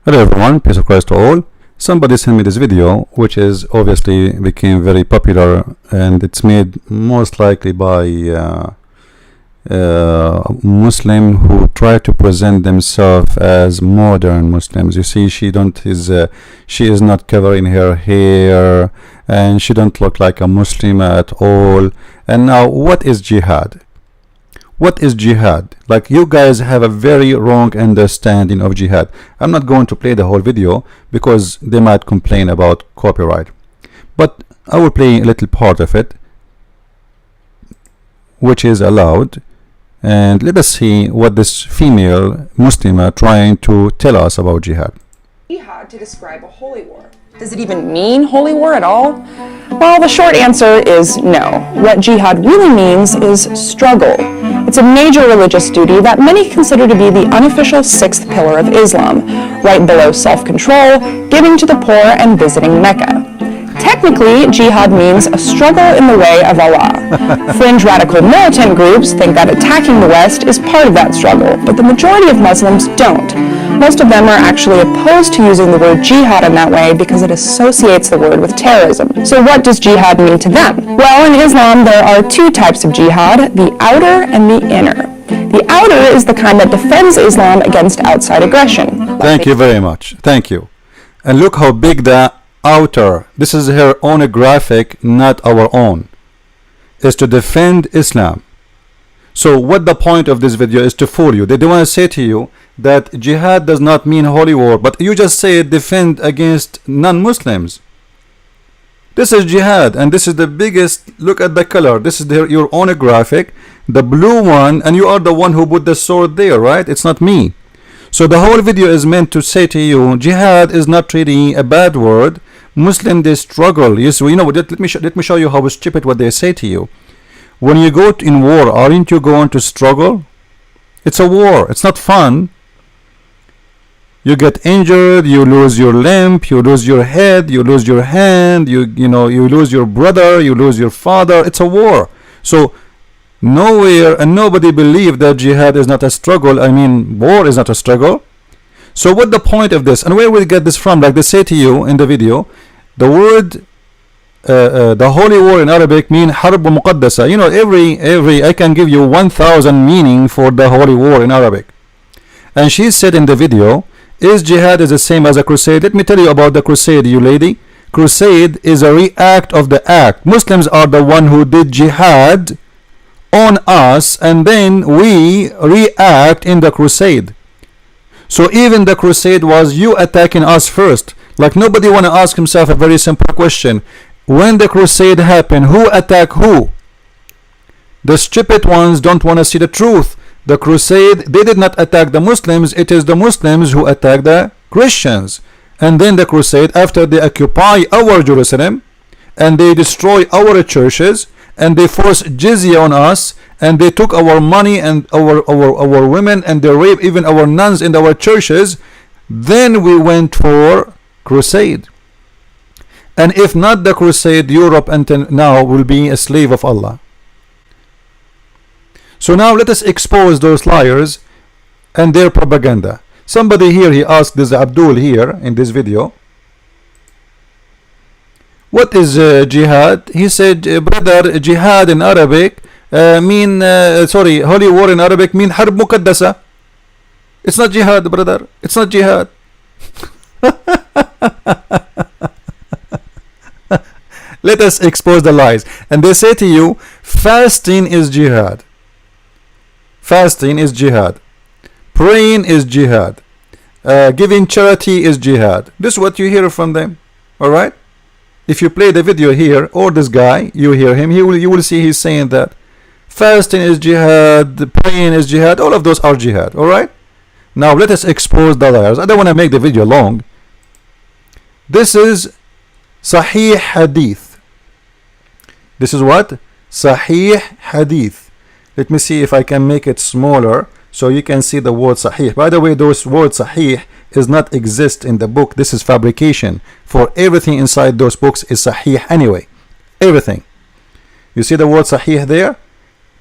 Hello everyone, peace of Christ to all. Somebody sent me this video, which is obviously became very popular, and it's made most likely by Muslim who try to present themselves as modern Muslims. You see, she is not covering her hair, and she don't look like a Muslim at all. And now, what is jihad? What is jihad? Like, you guys have a very wrong understanding of jihad. I'm not going to play the whole video because they might complain about copyright, but I will play a little part of it which is allowed, and let us see what this female Muslim are trying to tell us about jihad. Jihad to describe a holy war. Does it even mean holy war at all? Well, the short answer is no. What jihad really means is struggle. It's a major religious duty that many consider to be the unofficial sixth pillar of Islam, right below self-control, giving to the poor, and visiting Mecca. Technically, jihad means a struggle in the way of Allah. Fringe radical militant groups think that attacking the West is part of that struggle, but the majority of Muslims don't. Most of them are actually opposed to using the word jihad in that way because it associates the word with terrorism. So what does jihad mean to them? Well, in Islam there are two types of jihad, the outer and the inner. The outer is the kind that defends Islam against outside aggression. Thank you very much. Thank you. And look how big the outer, this is her own graphic, not our own, is to defend Islam. So what the point of this video is to fool you. They want to say to you that jihad does not mean holy war, but you just say defend against non-Muslims. This is jihad, and this is the biggest. Look at the color. This is your own graphic, the blue one, and you are the one who put the sword there, right? It's not me. So the whole video is meant to say to you, jihad is not really a bad word. Muslim, they struggle. Yes, you know. Let me show you how stupid what they say to you. When you go in war, aren't you going to struggle? It's a war. It's not fun. You get injured, you lose your limb, you lose your head, you lose your hand, you lose your brother, you lose your father. It's a war. So nowhere and nobody believe that jihad is not a struggle. I mean, war is not a struggle. So what the point of this, and where we get this from? Like they say to you in the video, the word the holy war in Arabic mean harb muqaddasa. You know, every I can give you 1,000 meaning for the holy war in Arabic. And she said in the video, is jihad is the same as a crusade? Let me tell you about the crusade, you lady. Crusade is a react of the act. Muslims are the one who did jihad on us, and then we react in the crusade. So even the crusade was you attacking us first. Like, nobody want to ask himself a very simple question. When the crusade happened, who attacked who? The stupid ones don't want to see the truth. The crusade, they did not attack the Muslims. It is the Muslims who attacked the Christians. And then the crusade, after they occupy our Jerusalem and they destroy our churches and they force jizya on us and they took our money and our women and they rape even our nuns in our churches, then we went for crusade. And if not the crusade, Europe until now will be a slave of Allah. So now let us expose those liars and their propaganda. Somebody here, he asked this Abdul here in this video, what is jihad? He said, brother, jihad in Arabic holy war in Arabic mean harb muqaddasa. It's not jihad, brother. It's not jihad. Let us expose the lies. And they say to you, fasting is jihad. Fasting is jihad. Praying is jihad. Giving charity is jihad. This is what you hear from them. Alright? If you play the video here, or this guy, you hear him, you will see he's saying that fasting is jihad, praying is jihad, all of those are jihad. Alright? Now let us expose the liars. I don't want to make the video long. This is Sahih Hadith. This is what? Sahih Hadith. Let me see if I can make it smaller so you can see the word Sahih. By the way, those words Sahih is not exist in the book. This is fabrication. For everything inside those books is Sahih anyway. Everything. You see the word Sahih there?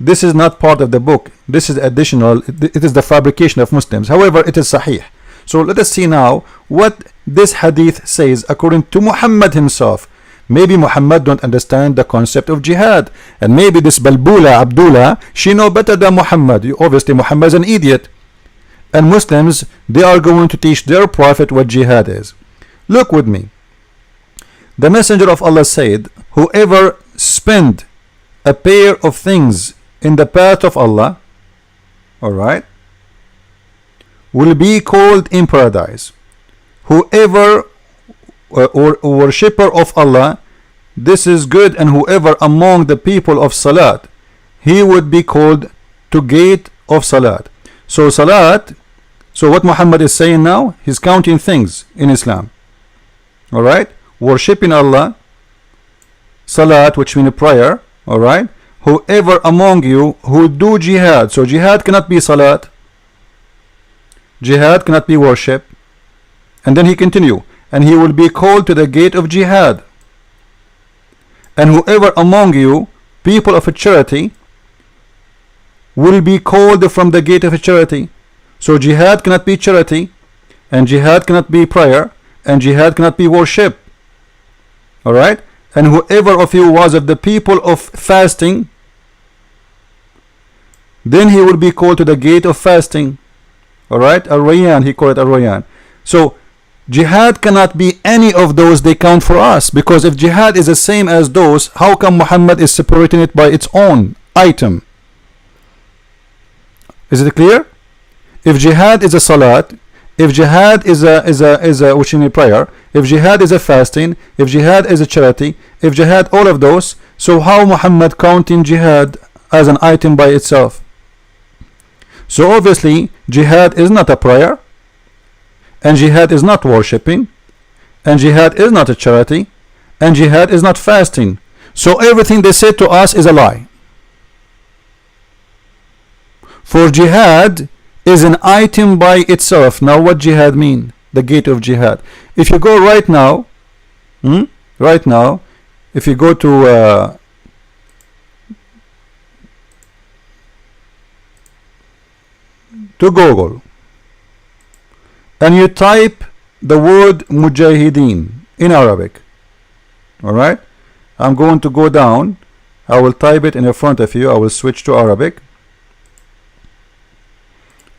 This is not part of the book. This is additional. It is the fabrication of Muslims. However, it is Sahih. So let us see now what this hadith says according to Muhammad himself. Maybe Muhammad don't understand the concept of jihad, and maybe this Balbula Abdullah, she know better than Muhammad. Obviously Muhammad is an idiot, and Muslims, they are going to teach their prophet what jihad is. Look with me. The messenger of Allah said, whoever spend a pair of things in the path of Allah, alright, will be called in paradise. Whoever or worshipper of Allah, this is good, and whoever among the people of Salat, he would be called to gate of Salat. So Salat, so what Muhammad is saying now, he's counting things in Islam. Alright, worshipping Allah, Salat, which means prayer. Alright, whoever among you who do jihad, so jihad cannot be Salat, jihad cannot be worship. And then he continue, and he will be called to the gate of jihad. And whoever among you, people of a charity, will be called from the gate of a charity. So jihad cannot be charity, and jihad cannot be prayer, and jihad cannot be worship. Alright, and whoever of you was of the people of fasting, then he will be called to the gate of fasting. Alright, Ar-Rayyan, he called it Ar-Rayyan. So jihad cannot be any of those they count for us, because if jihad is the same as those, how come Muhammad is separating it by its own item? Is it clear? If jihad is a salat, if jihad is a which in prayer, if jihad is a fasting, if jihad is a charity, if jihad all of those, so how Muhammad counting jihad as an item by itself? So obviously jihad is not a prayer, and jihad is not worshipping, and jihad is not a charity, and jihad is not fasting. So everything they said to us is a lie. For jihad is an item by itself. Now what jihad mean? The gate of jihad. If you go right now, if you go to Google, and you type the word mujahideen in Arabic, alright, I'm going to go down, I will type it in front of you, I will switch to Arabic,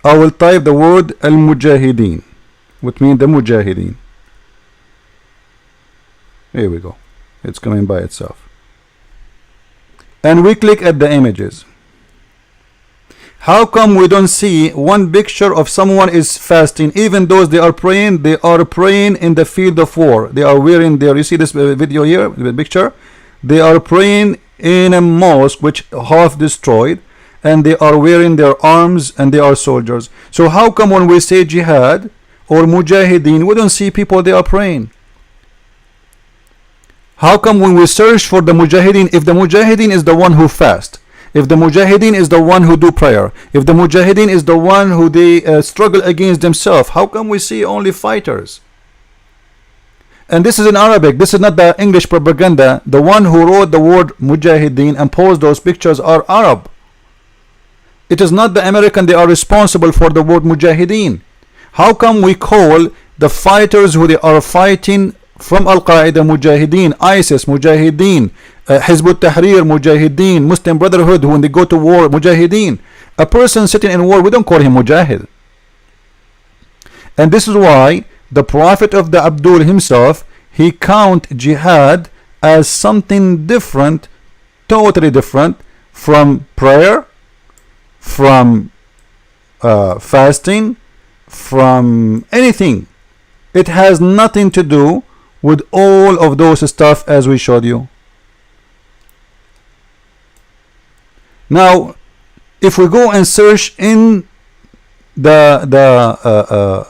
I will type the word al-mujahideen, which means the mujahideen. Here we go, it's coming by itself, and we click at the images. How come we don't see one picture of someone is fasting? Even those they are praying in the field of war. They are wearing their, you see this video here, the picture? They are praying in a mosque which half destroyed, and they are wearing their arms, and they are soldiers. So how come when we say jihad or mujahideen, we don't see people they are praying? How come when we search for the mujahideen, if the mujahideen is the one who fast, if the mujahideen is the one who do prayer, if the mujahideen is the one who they struggle against themselves, how come we see only fighters? And this is in Arabic, this is not the English propaganda. The one who wrote the word mujahideen and posed those pictures are Arab. It is not the American they are responsible for the word mujahideen. How come we call the fighters who they are fighting from Al-Qaeda mujahideen, ISIS mujahideen, Hizb ut-Tahrir mujahideen, Muslim Brotherhood when they go to war mujahideen? A person sitting in war, we don't call him mujahid. And this is why the prophet of the Abdul himself, he count jihad as something different, totally different from prayer, from fasting, from anything. It has nothing to do with all of those stuff as we showed you. Now if we go and search in the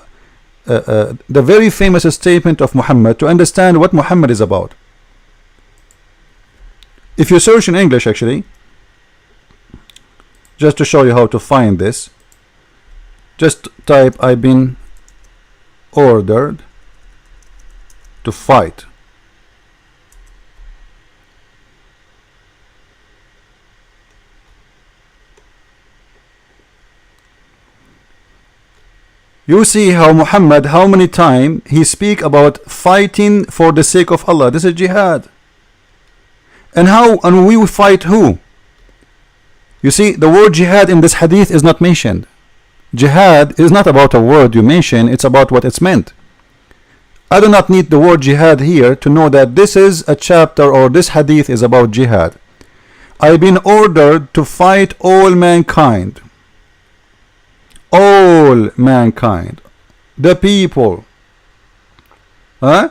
very famous statement of Muhammad to understand what Muhammad is about, if you search in English, actually, just to show you how to find this, just type I've been ordered to fight. You see how Muhammad, how many times he speak about fighting for the sake of Allah. This is jihad. And we fight who? You see, the word jihad in this hadith is not mentioned. Jihad is not about a word you mention, it's about what it's meant. I do not need the word jihad here to know that this is a chapter or this hadith is about jihad. I've been ordered to fight all mankind. All mankind. The people. Huh?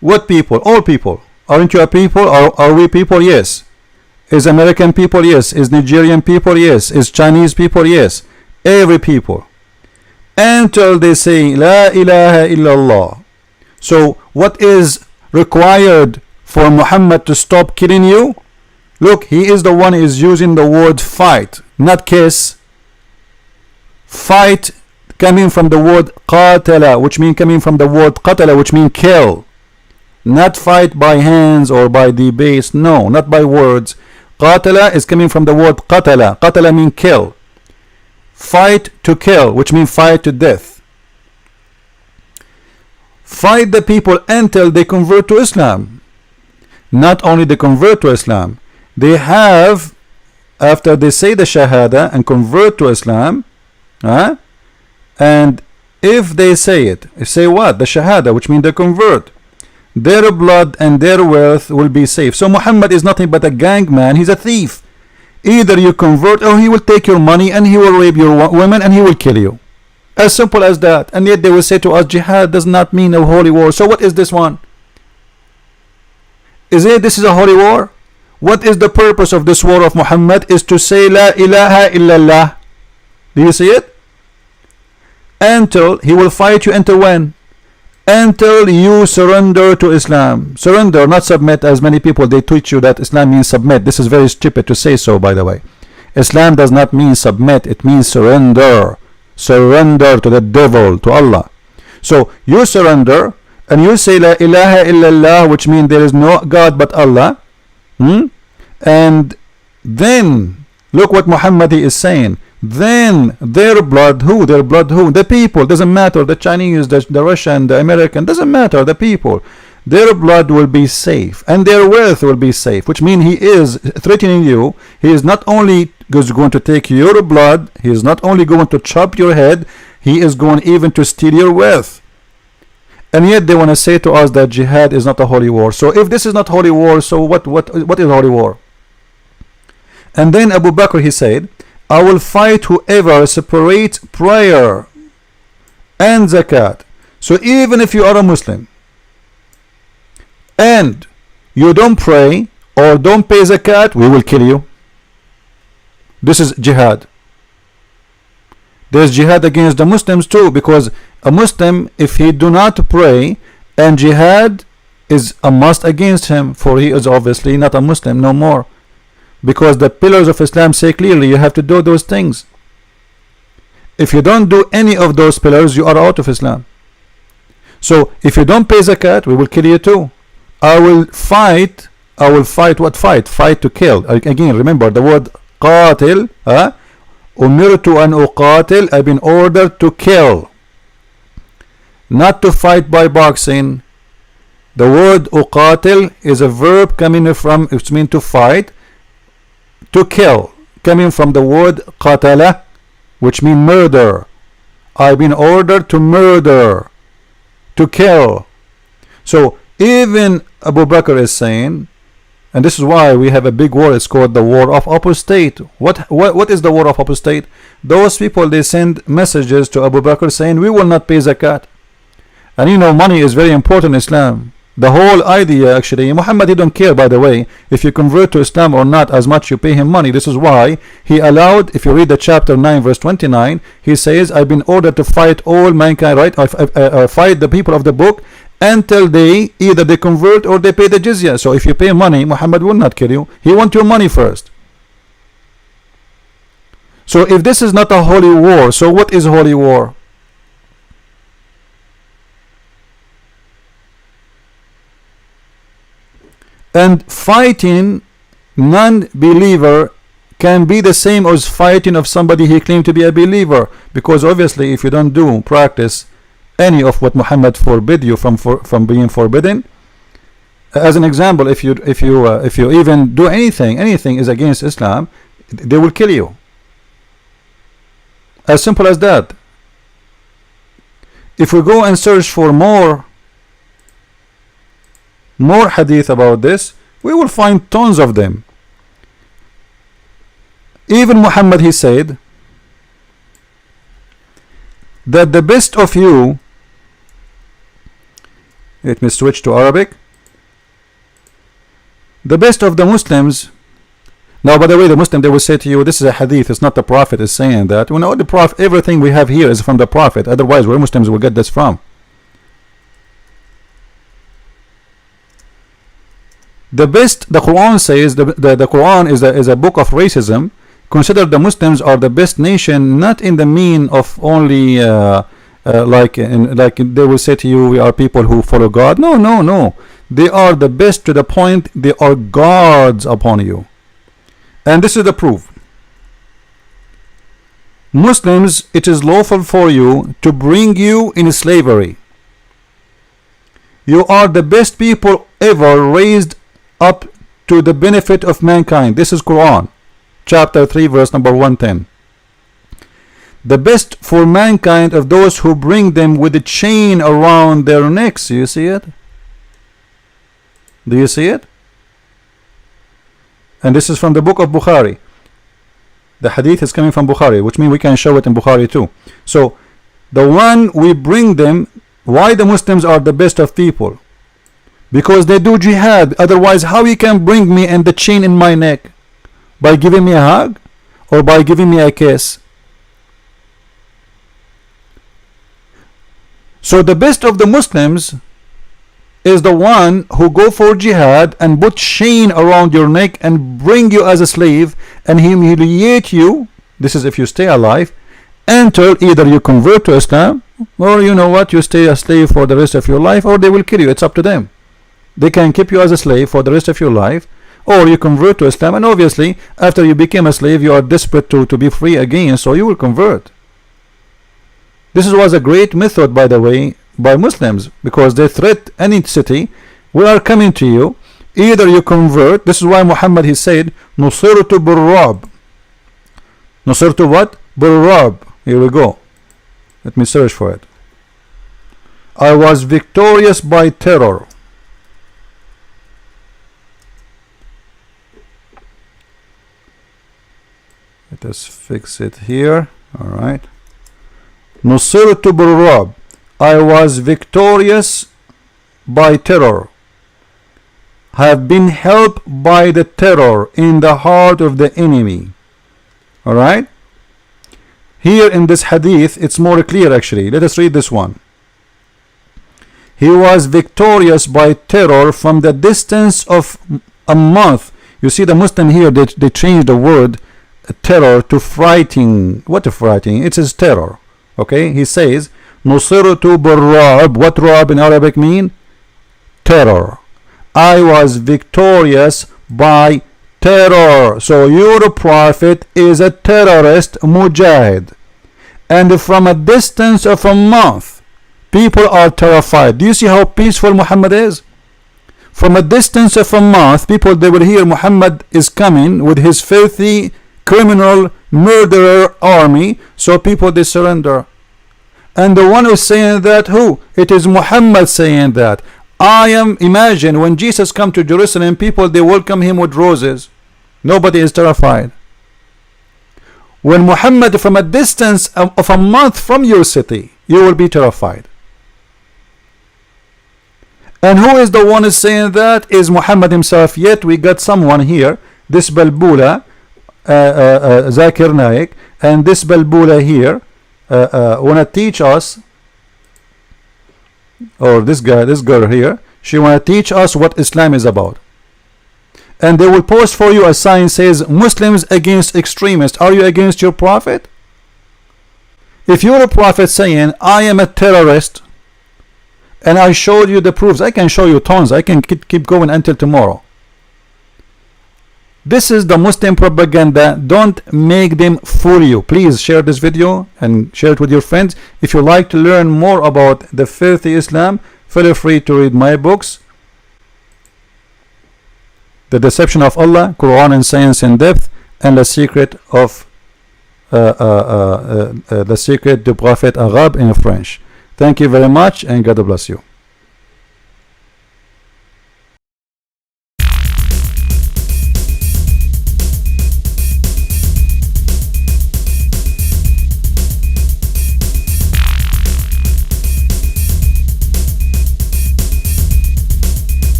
What people? All people. Aren't you a people? Are we people? Yes. Is American people? Yes. Is Nigerian people? Yes. Is Chinese people? Yes. Every people. Until they say La ilaha illallah. So what is required for Muhammad to stop killing you? Look, he is the one who is using the word fight, not kiss. Fight coming from the word qatala, which means coming from the word qatala, which means kill. Not fight by hands or by debates. No, not by words. Qatala is coming from the word qatala. Qatala means kill. Fight to kill, which means fight to death. Fight the people until they convert to Islam. Not only they convert to Islam, they have, after they say the Shahada and convert to Islam, and if they say it, say what? The Shahada, which means they convert, their blood and their wealth will be safe. So Muhammad is nothing but a gang man. He's a thief. Either you convert or he will take your money and he will rape your women and he will kill you. As simple as that. And yet they will say to us, jihad does not mean a holy war. So what is this one? Is it this is a holy war? What is the purpose of this war of Muhammad? Is to say La ilaha illallah. Do you see it? Until he will fight you until when? Until you surrender to Islam. Surrender, not submit, as many people they teach you that Islam means submit. This is very stupid to say so, by the way. Islam does not mean submit, it means surrender. Surrender to the devil, to Allah. So you surrender and you say La ilaha illallah, which means there is no God but Allah. And then look what Muhammad is saying. Then their blood, who? Their blood, who? The people. Doesn't matter. The Chinese, the Russian, the American. Doesn't matter. The people. Their blood will be safe and their wealth will be safe, which means he is threatening you. He is not only going to take your blood, he is not only going to chop your head, he is going even to steal your wealth. And yet they want to say to us that jihad is not a holy war. So if this is not holy war, so what is holy war? And then Abu Bakr, he said, I will fight whoever separates prayer and zakat. So even if you are a Muslim and you don't pray or don't pay zakat, we will kill you. This is jihad. There's jihad against the Muslims too, because a Muslim, if he do not pray, and jihad is a must against him, for he is obviously not a Muslim no more, because the pillars of Islam say clearly you have to do those things. If you don't do any of those pillars, you are out of Islam. So if you don't pay zakat, we will kill you too. I will fight. What fight? Fight to kill. Again, remember the word qatil. Umirtu an uqatil. I've been ordered to kill, not to fight by boxing. The word uqatil is a verb coming from, it means to fight, to kill, coming from the word qatala, which means murder. I've been ordered to murder, to kill. So even Abu Bakr is saying, and this is why we have a big war, it's called the war of apostate. What is the war of apostate? Those people, they send messages to Abu Bakr saying we will not pay zakat. And you know, money is very important in Islam. The whole idea, actually, Muhammad, he don't care, by the way, if you convert to Islam or not, as much you pay him money. This is why he allowed, if you read the chapter 9 verse 29, he says, I've been ordered to fight all mankind, right? Fight the people of the book until they either they convert or they pay the jizya. So if you pay money, Muhammad will not kill you. He wants your money first. So if this is not a holy war, so what is holy war? And fighting non-believer can be the same as fighting of somebody he claimed to be a believer, because obviously if you don't do practice any of what Muhammad forbid you from being forbidden. As an example, if you even do anything is against Islam, they will kill you. As simple as that. If we go and search for more hadith about this, we will find tons of them. Even Muhammad, he said that the best of you, let me switch to Arabic, the best of the Muslims. Now, by the way, the Muslim, they will say to you, this is a hadith, it's not the Prophet is saying that. We know the Prophet, everything we have here is from the Prophet, otherwise where Muslims will get this from? The best, the Quran says, the Quran is a book of racism. Consider the Muslims are the best nation, not in the mean of only like they will say to you, we are people who follow God. No. They are the best to the point they are gods upon you. And this is the proof. Muslims, it is lawful for you to bring you in slavery. You are the best people ever raised up to the benefit of mankind. This is Quran chapter 3 verse number 110. The best for mankind of those who bring them with a chain around their necks. You see it? Do you see it? And this is from the book of Bukhari. The hadith is coming from Bukhari, which means we can show it in Bukhari too. So the one we bring them, why the Muslims are the best of people? Because they do jihad. Otherwise, how you can bring me and the chain in my neck? By giving me a hug or by giving me a kiss? So the best of the Muslims is the one who go for jihad and put chain around your neck and bring you as a slave and humiliate you. This is if you stay alive until either you convert to Islam, or you know what, you stay a slave for the rest of your life, or they will kill you. It's up to them. They can keep you as a slave for the rest of your life, or you convert to Islam. And obviously after you became a slave, you are desperate to be free again, so you will convert. This was a great method, by the way, by Muslims, because they threat any city, we are coming to you, either you convert. This is why Muhammad, he said, Nusirtu Burrab. Nusirtu what? Burrab. Here we go. Let me search for it. I was victorious by terror. Let us fix it here. Alright. Nusirtu Burrab. I was victorious by terror, have been helped by the terror in the heart of the enemy. Alright, here in this hadith it's more clear actually. Let us read this one. He was victorious by terror from the distance of a month. You see the Muslim here, they changed the word terror to frightening. What a frightening? It is terror. Okay, he says Nusirtu Burrab. What Rab in Arabic mean? Terror. I was victorious by terror. So your prophet is a terrorist mujahid, and from a distance of a month people are terrified. Do you see how peaceful Muhammad is? From a distance of a month, people, they will hear Muhammad is coming with his filthy criminal murderer army, so people, they surrender. And the one who's saying that, who? It is Muhammad saying that. Imagine when Jesus come to Jerusalem, people, they welcome him with roses. Nobody is terrified. When Muhammad from a distance of a month from your city, you will be terrified. And who is the one who's saying that? Is Muhammad himself. Yet we got someone here, this Balbula, Zakir Naik, and this Balbula here wanna teach us, or this girl here, she wanna teach us what Islam is about. And they will post for you a sign says Muslims against extremists. Are you against your prophet? If you're a prophet saying I am a terrorist, and I showed you the proofs, I can show you tons, I can keep going until tomorrow. This is the Muslim propaganda. Don't make them fool you. Please share this video and share it with your friends. If you like to learn more about the filthy Islam, feel free to read my books, The Deception of Allah, Quran and Science in Depth, and The Secret of The Secret du Prophète Arabe in French. Thank you very much, and God bless you.